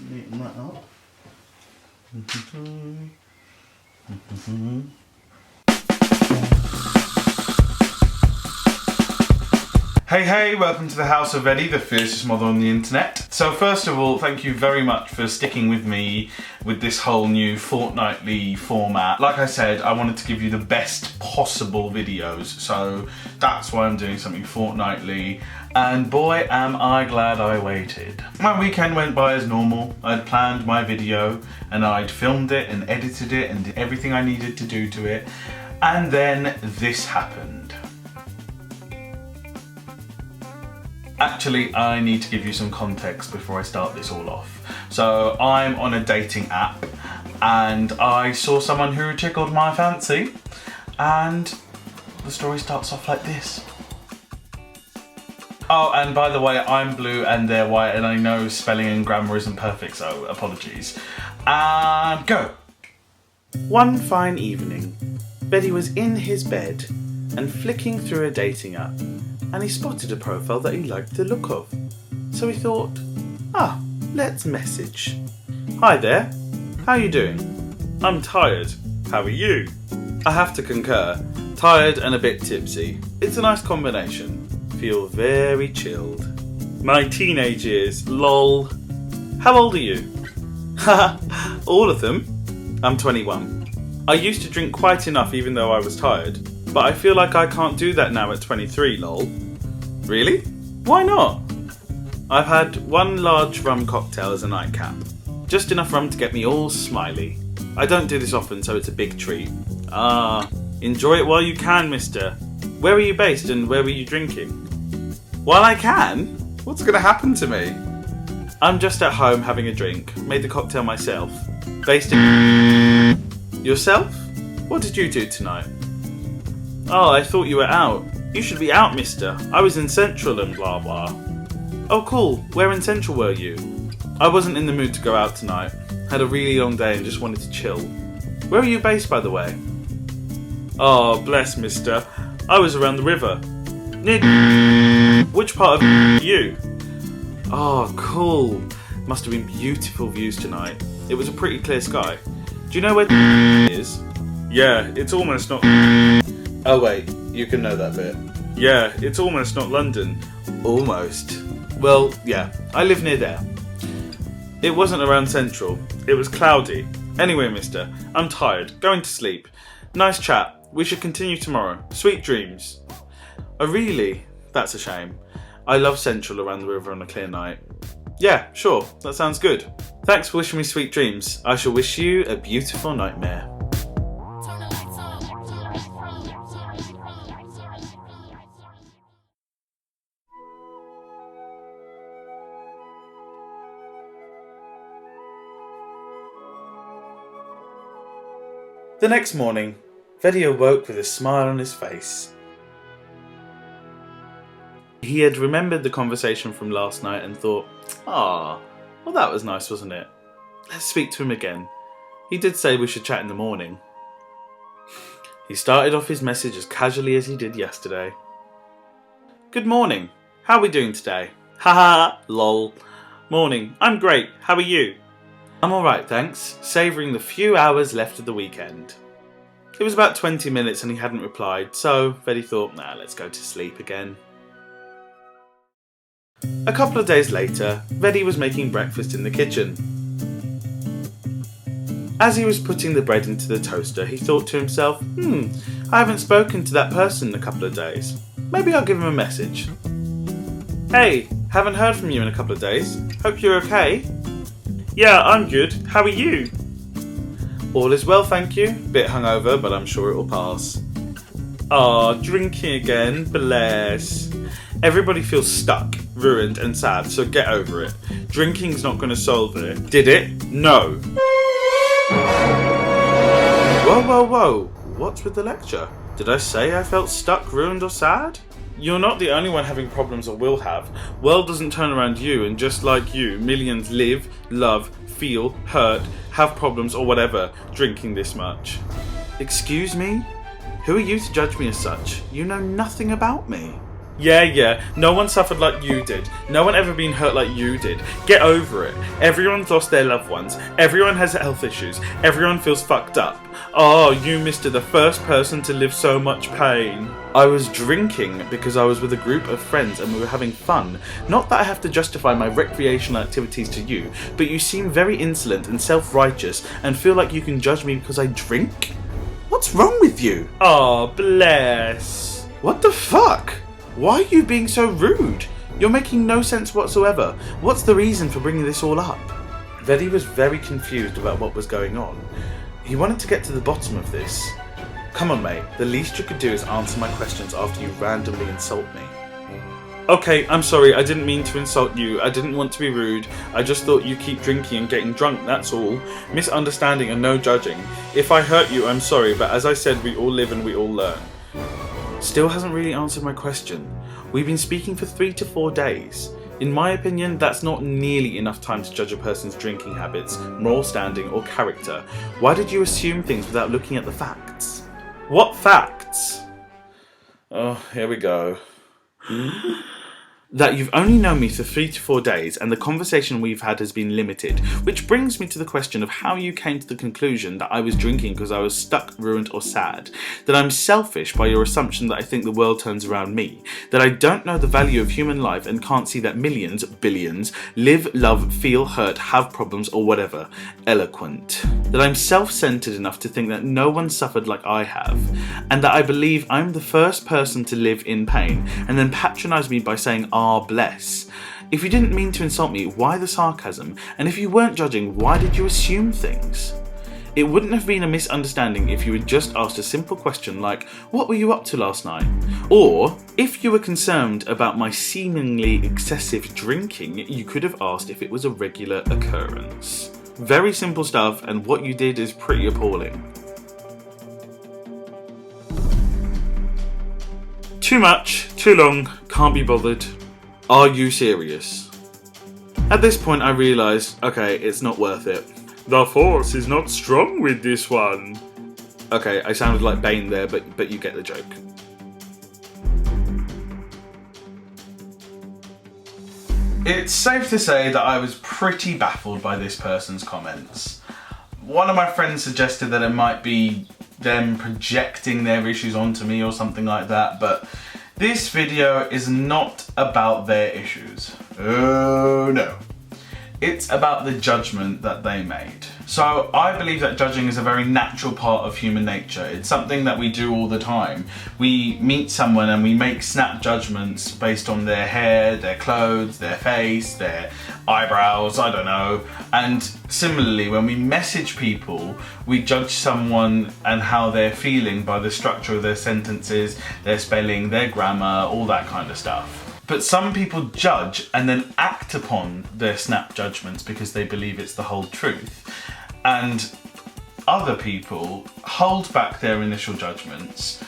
neaten that up. Hey, welcome to the House of Vedi, the fiercest mother on the internet. So first of all, thank you very much for sticking with me with this whole new fortnightly format. Like I said, I wanted to give you the best possible videos, so that's why I'm doing something fortnightly. And boy, am I glad I waited. My weekend went by as normal. I'd planned my video and I'd filmed it and edited it and did everything I needed to do to it. And then this happened. Actually, I need to give you some context before I start this all off. So I'm on a dating app and I saw someone who tickled my fancy, and the story starts off like this. Oh, and by the way, I'm blue and they're white, and I know spelling and grammar isn't perfect, so apologies. Go! One fine evening, Vedi was in his bed and flicking through a dating app, and he spotted a profile that he liked the look of. So he thought, let's message. Hi there, how you doing? I'm tired, how are you? I have to concur, tired and a bit tipsy. It's a nice combination. Feel very chilled. My teenage years, lol. How old are you? Haha, all of them. I'm 21. I used to drink quite enough even though I was tired, but I feel like I can't do that now at 23, lol. Really? Why not? I've had one large rum cocktail as a nightcap. Just enough rum to get me all smiley. I don't do this often, so it's a big treat. Enjoy it while you can, mister. Where are you based and where were you drinking? While I can? What's gonna happen to me? I'm just at home having a drink. Made the cocktail myself. Based in... Yourself? What did you do tonight? Oh, I thought you were out. You should be out, mister. I was in Central and blah blah. Oh cool, where in Central were you? I wasn't in the mood to go out tonight. Had a really long day and just wanted to chill. Where are you based, by the way? Oh, bless, mister. I was around the river. Near... Which part of you? Oh, cool. Must have been beautiful views tonight. It was a pretty clear sky. Do you know where is? Yeah, it's almost not... Oh wait, you can know that bit. Yeah, it's almost not London. Almost. Well, yeah, I live near there. It wasn't around Central. It was cloudy. Anyway, mister, I'm tired. Going to sleep. Nice chat. We should continue tomorrow. Sweet dreams. Oh really? That's a shame. I love Central around the river on a clear night. Yeah, sure. That sounds good. Thanks for wishing me sweet dreams. I shall wish you a beautiful nightmare. The next morning, Vedi awoke with a smile on his face. He had remembered the conversation from last night and thought, well that was nice, wasn't it? Let's speak to him again. He did say we should chat in the morning. He started off his message as casually as he did yesterday. Good morning. How are we doing today? Haha, lol. Morning. I'm great. How are you? I'm alright, thanks. Savouring the few hours left of the weekend. It was about 20 minutes and he hadn't replied, so Vedi thought, let's go to sleep again. A couple of days later, Vedi was making breakfast in the kitchen. As he was putting the bread into the toaster, he thought to himself, I haven't spoken to that person in a couple of days. Maybe I'll give him a message. Hey, haven't heard from you in a couple of days. Hope you're okay. Yeah, I'm good. How are you? All is well, thank you. Bit hungover, but I'm sure it will pass. Drinking again, bless. Everybody feels stuck, ruined and sad, so get over it. Drinking's not going to solve it. Did it? No. Whoa. What's with the lecture? Did I say I felt stuck, ruined or sad? You're not the only one having problems or will have. World doesn't turn around you, and just like you, millions live, love, feel, hurt, have problems or whatever, drinking this much. Excuse me? Who are you to judge me as such? You know nothing about me. Yeah, no one suffered like you did. No one ever been hurt like you did. Get over it. Everyone's lost their loved ones. Everyone has health issues. Everyone feels fucked up. Oh, you Mr. the first person to live so much pain. I was drinking because I was with a group of friends and we were having fun. Not that I have to justify my recreational activities to you, but you seem very insolent and self-righteous and feel like you can judge me because I drink? What's wrong with you? Oh, bless. What the fuck? Why are you being so rude? You're making no sense whatsoever. What's the reason for bringing this all up? Vedi was very confused about what was going on. He wanted to get to the bottom of this. Come on, mate. The least you could do is answer my questions after you randomly insult me. Okay, I'm sorry. I didn't mean to insult you. I didn't want to be rude. I just thought you keep drinking and getting drunk, that's all. Misunderstanding and no judging. If I hurt you, I'm sorry, but as I said, we all live and we all learn. Still hasn't really answered my question. We've been speaking for 3 to 4 days. In my opinion, that's not nearly enough time to judge a person's drinking habits, moral standing, or character. Why did you assume things without looking at the facts? What facts? Oh, here we go. That you've only known me for 3 to 4 days and the conversation we've had has been limited, which brings me to the question of how you came to the conclusion that I was drinking because I was stuck, ruined or sad, that I'm selfish by your assumption that I think the world turns around me, that I don't know the value of human life and can't see that millions, billions, live, love, feel, hurt, have problems or whatever. Eloquent. That I'm self-centered enough to think that no one suffered like I have, and that I believe I'm the first person to live in pain, and then patronise me by saying, "Ah, bless." If you didn't mean to insult me, why the sarcasm? And if you weren't judging, why did you assume things? It wouldn't have been a misunderstanding if you had just asked a simple question like, "What were you up to last night?" Or, if you were concerned about my seemingly excessive drinking, you could have asked if it was a regular occurrence. Very simple stuff, and what you did is pretty appalling. Too much, too long, can't be bothered. Are you serious? At this point I realised, okay, it's not worth it. The force is not strong with this one. Okay, I sounded like Bane there, but you get the joke. It's safe to say that I was pretty baffled by this person's comments. One of my friends suggested that it might be them projecting their issues onto me or something like that, but this video is not about their issues. Oh no. It's about the judgment that they made. So I believe that judging is a very natural part of human nature. It's something that we do all the time. We meet someone and we make snap judgments based on their hair, their clothes, their face, their eyebrows, I don't know. And similarly, when we message people, we judge someone and how they're feeling by the structure of their sentences, their spelling, their grammar, all that kind of stuff. But some people judge and then act upon their snap judgments because they believe it's the whole truth. And other people hold back their initial judgments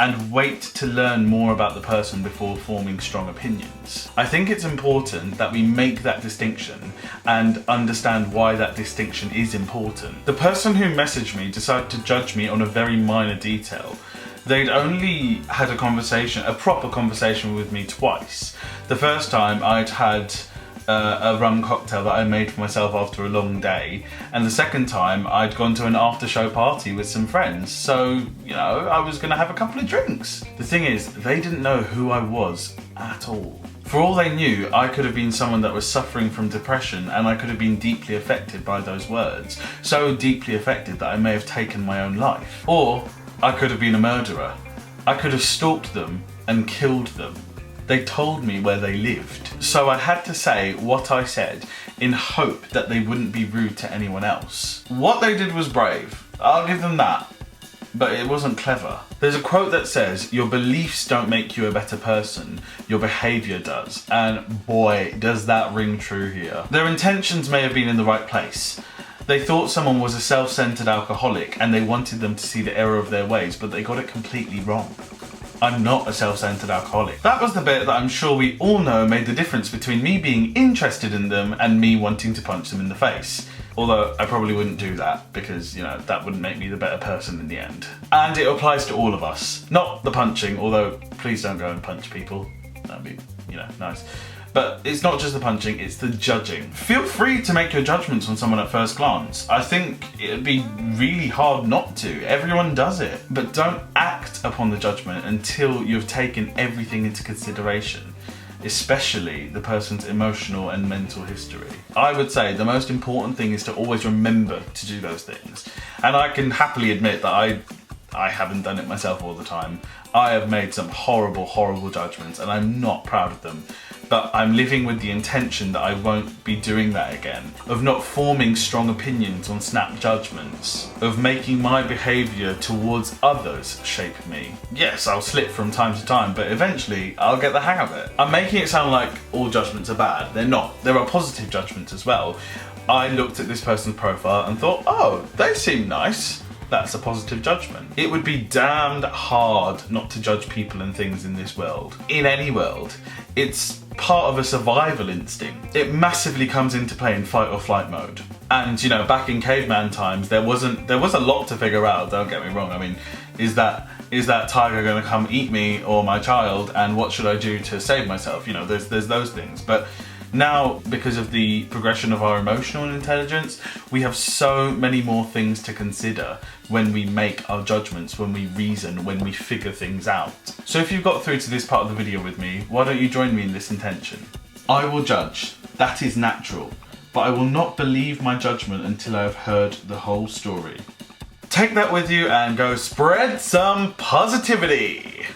and wait to learn more about the person before forming strong opinions. I think it's important that we make that distinction and understand why that distinction is important. The person who messaged me decided to judge me on a very minor detail. They'd only had a proper conversation with me twice. The first time I'd had a rum cocktail that I made for myself after a long day, and the second time I'd gone to an after show party with some friends, so, you know, I was gonna have a couple of drinks. The thing is, they didn't know who I was at all. For all they knew, I could have been someone that was suffering from depression, and I could have been deeply affected by those words. So deeply affected that I may have taken my own life. Or I could have been a murderer. I could have stalked them and killed them. They told me where they lived. So I had to say what I said in hope that they wouldn't be rude to anyone else. What they did was brave. I'll give them that. But it wasn't clever. There's a quote that says, "Your beliefs don't make you a better person, your behaviour does." And boy, does that ring true here. Their intentions may have been in the right place. They thought someone was a self-centered alcoholic and they wanted them to see the error of their ways, but they got it completely wrong. I'm not a self-centered alcoholic. That was the bit that I'm sure we all know made the difference between me being interested in them and me wanting to punch them in the face. Although I probably wouldn't do that because, you know, that wouldn't make me the better person in the end. And it applies to all of us. Not the punching, although please don't go and punch people. That'd be, you know, nice. But it's not just the punching, it's the judging. Feel free to make your judgments on someone at first glance. I think it'd be really hard not to. Everyone does it. But don't act upon the judgment until you've taken everything into consideration, especially the person's emotional and mental history. I would say the most important thing is to always remember to do those things. And I can happily admit that I haven't done it myself all the time. I have made some horrible, horrible judgments and I'm not proud of them. But I'm living with the intention that I won't be doing that again, of not forming strong opinions on snap judgments, of making my behaviour towards others shape me. Yes, I'll slip from time to time, but eventually I'll get the hang of it. I'm making it sound like all judgments are bad. They're not. There are positive judgments as well. I looked at this person's profile and thought, oh, they seem nice. That's a positive judgment. It would be damned hard not to judge people and things in this world. In any world. It's part of a survival instinct. It massively comes into play in fight or flight mode. And you know, back in caveman times, there was a lot to figure out, don't get me wrong. I mean, is that tiger gonna come eat me or my child, and what should I do to save myself? You know, there's those things. But now, because of the progression of our emotional intelligence, we have so many more things to consider when we make our judgments, when we reason, when we figure things out. So if you've got through to this part of the video with me, why don't you join me in this intention? I will judge, that is natural, but I will not believe my judgment until I have heard the whole story. Take that with you and go spread some positivity.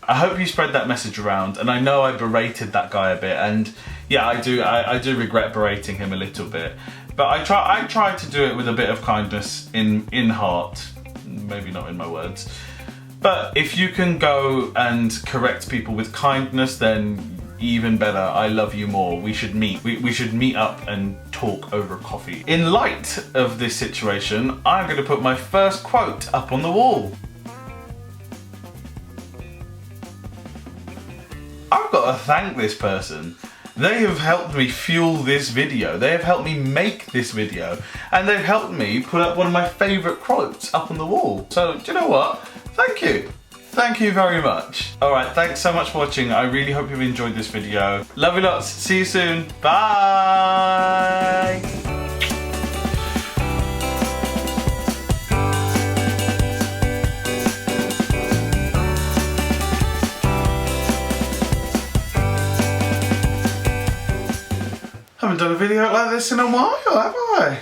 I hope you spread that message around, and I know I berated that guy a bit, and yeah, I do regret berating him a little bit, but I try to do it with a bit of kindness in heart, maybe not in my words. But if you can go and correct people with kindness, then even better. I love you more. We should meet. We should meet up and talk over coffee. In light of this situation, I'm going to put my first quote up on the wall. I've got to thank this person. They have helped me fuel this video. They have helped me make this video. And they've helped me put up one of my favourite quotes up on the wall. So, do you know what? Thank you. Thank you very much. Alright, thanks so much for watching. I really hope you've enjoyed this video. Love you lots. See you soon. Bye. Haven't done a video like this in a while, have I?